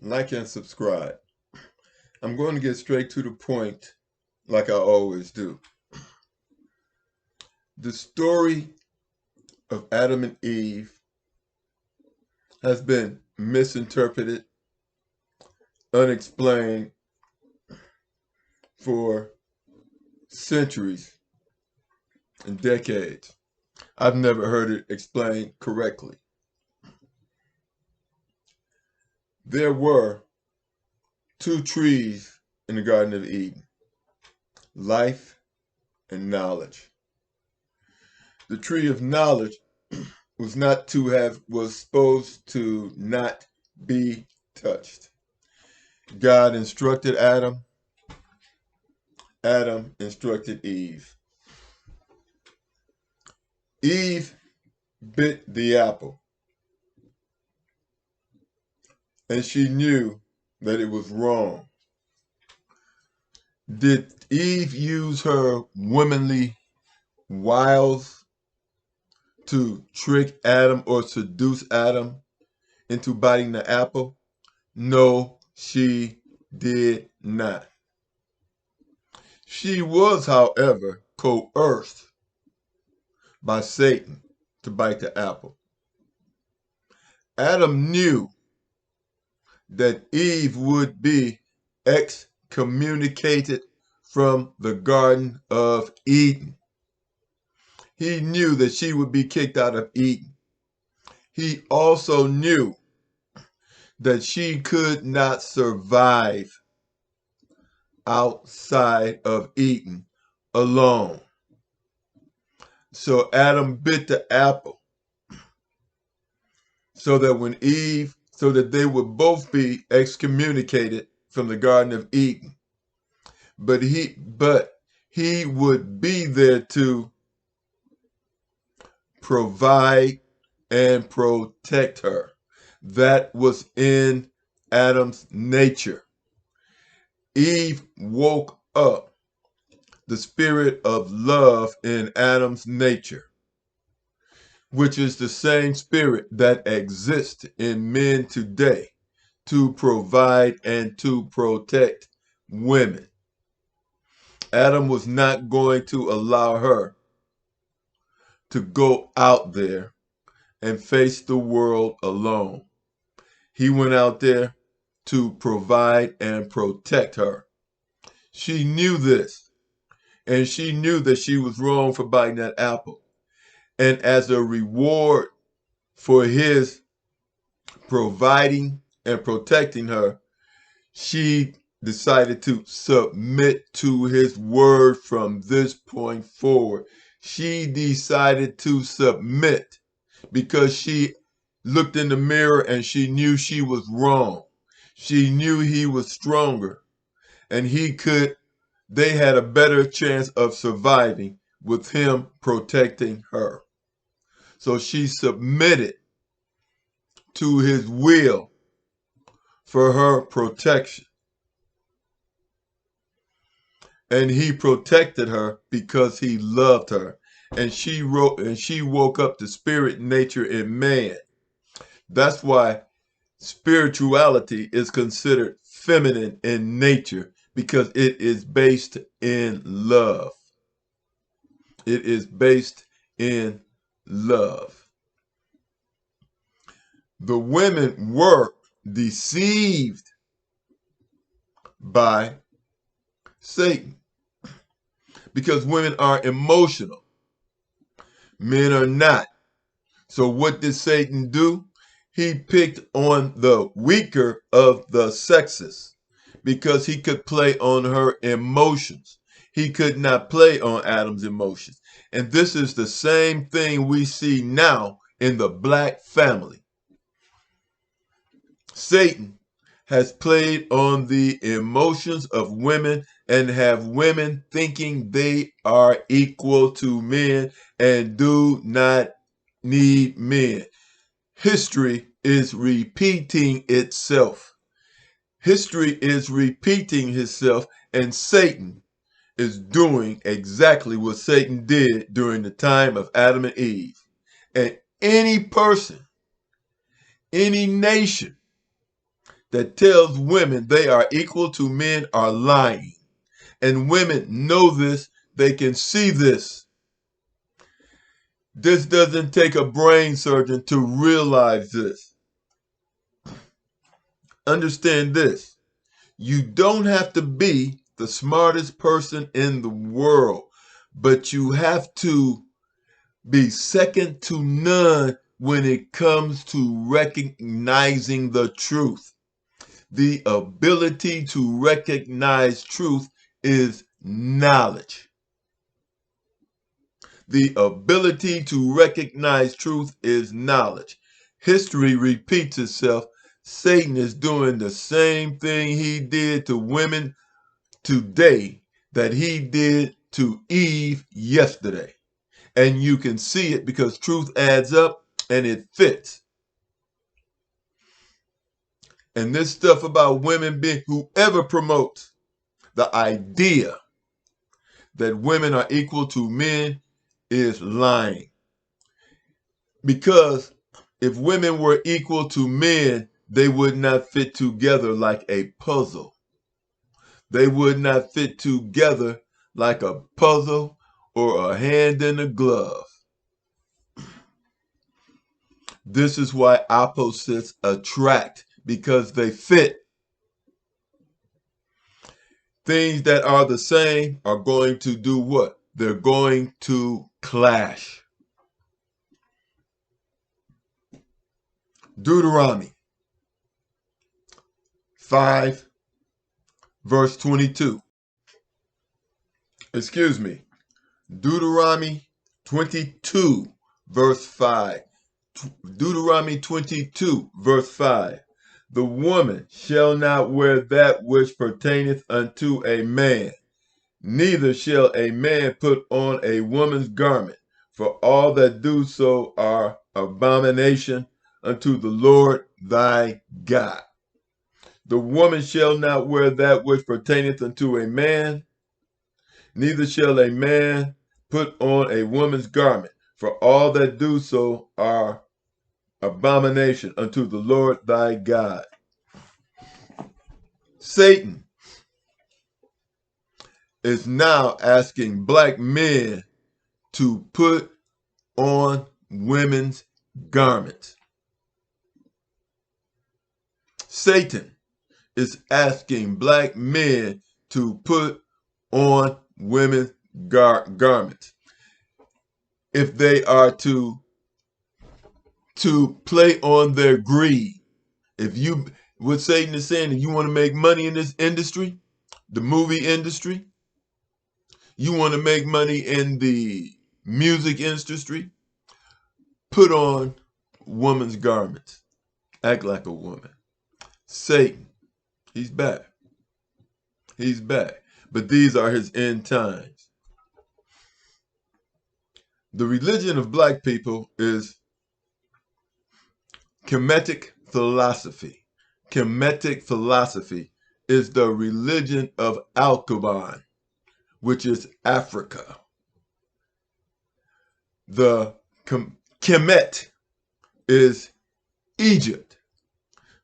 like and subscribe. I'm going to get straight to the point like I always do. The story of Adam and Eve has been misinterpreted, unexplained for centuries and decades. I've never heard it explained correctly. There were two trees in the Garden of Eden, life and knowledge. The tree of knowledge was supposed to not be touched. God instructed Adam. Adam instructed Eve. Eve bit the apple, and she knew that it was wrong. Did Eve use her womanly wiles to trick Adam or seduce Adam into biting the apple? No, she did not. She was, however, coerced by Satan to bite the apple. Adam knew that Eve would be excommunicated from the Garden of Eden. He knew that she would be kicked out of Eden. He also knew that she could not survive outside of Eden alone. So Adam bit the apple so that they would both be excommunicated from the Garden of Eden. But he would be there to provide and protect her. That was in Adam's nature. Eve woke up the spirit of love in Adam's nature, which is the same spirit that exists in men today to provide and to protect women. Adam was not going to allow her to go out there and face the world alone. He went out there to provide and protect her. She knew this, and she knew that she was wrong for biting that apple. And as a reward for his providing and protecting her, she decided to submit to his word from this point forward. She decided to submit because she looked in the mirror and she knew she was wrong. She knew he was stronger and they had a better chance of surviving with him protecting her. So she submitted to his will for her protection. And he protected her because he loved her. And she woke up the spirit nature in man. That's why spirituality is considered feminine in nature, because it is based in love. It is based in love. The women were deceived by Satan because women are emotional. Men are not. So what did Satan do? He picked on the weaker of the sexes because he could play on her emotions. He could not play on Adam's emotions. And this is the same thing we see now in the black family. Satan has played on the emotions of women and have women thinking they are equal to men and do not need men. History is repeating itself. History is repeating itself, and Satan is doing exactly what Satan did during the time of Adam and Eve. And any person, any nation that tells women they are equal to men are lying. And women know this, they can see this. This doesn't take a brain surgeon to realize this. Understand this. You don't have to be the smartest person in the world, but you have to be second to none when it comes to recognizing the truth. The ability to recognize truth is knowledge. The ability to recognize truth is knowledge. History repeats itself. Satan is doing the same thing he did to women today that he did to Eve yesterday. And you can see it because truth adds up and it fits. And this stuff about women being, whoever promotes the idea that women are equal to men is lying. Because if women were equal to men, they would not fit together like a puzzle. They would not fit together like a puzzle or a hand in a glove. This is why opposites attract, because they fit. Things that are the same are going to do what? They're going to clash. Deuteronomy 5, verse 22. Excuse me. Deuteronomy 22, verse 5. Deuteronomy 22, verse 5. The woman shall not wear that which pertaineth unto a man, neither shall a man put on a woman's garment, for all that do so are abomination unto the Lord thy God. The woman shall not wear that which pertaineth unto a man, neither shall a man put on a woman's garment, for all that do so are abomination unto the Lord thy God. Satan is now asking black men to put on women's garments. Satan is asking black men to put on women's garments. If they are to play on their greed. What Satan is saying, if you want to make money in this industry, the movie industry, you want to make money in the music industry, put on woman's garments. Act like a woman. Satan, he's back. He's back. But these are his end times. The religion of black people is Kemetic philosophy. Kemetic philosophy is the religion of Alkebulan, which is Africa. The Kemet is Egypt.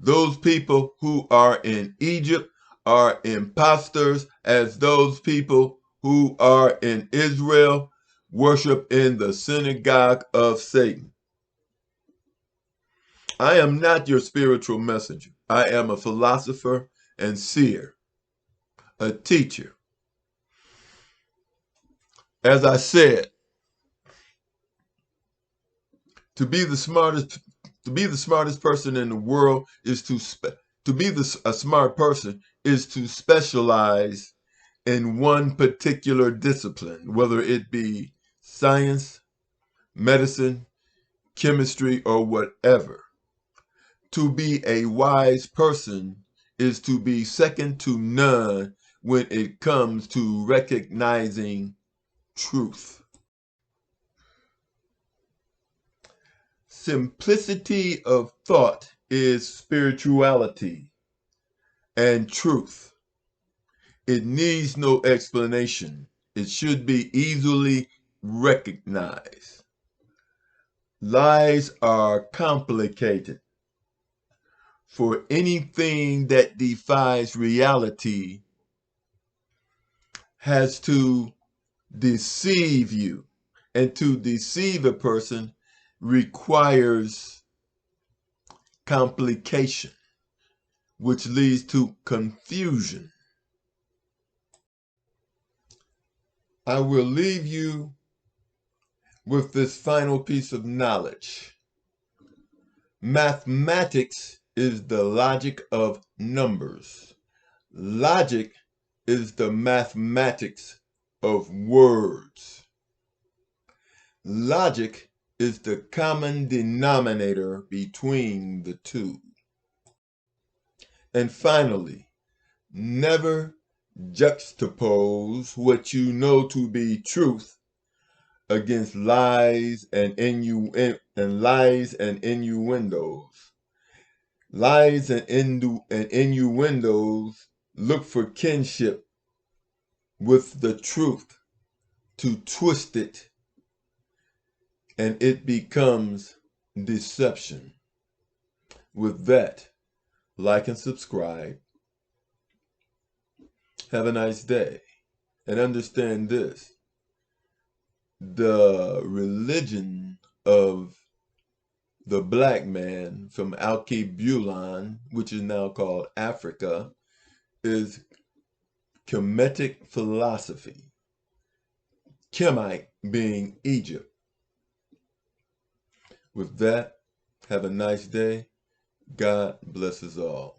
Those people who are in Egypt are imposters, as those people who are in Israel worship in the synagogue of Satan. I am not your spiritual messenger. I am a philosopher and seer, a teacher. As I said, to be the smartest person in the world is a smart person is to specialize in one particular discipline, whether it be science, medicine, chemistry, or whatever. To be a wise person is to be second to none when it comes to recognizing truth. Simplicity of thought is spirituality and truth. It needs no explanation. It should be easily recognized. Lies are complicated. for anything that defies reality has to deceive you. And to deceive a person requires complication, which leads to confusion. I will leave you with this final piece of knowledge. Mathematics is the logic of numbers. Logic is the mathematics of words. Logic is the common denominator between the two. And finally, never juxtapose what you know to be truth against lies and innuendos. Lies and innuendos look for kinship with the truth to twist it, and it becomes deception. With that, like and subscribe. Have a nice day. And understand this: the religion of the black man from Alkebulan, which is now called Africa, is Kemetic philosophy. Kemite being Egypt. With that, have a nice day. God bless us all.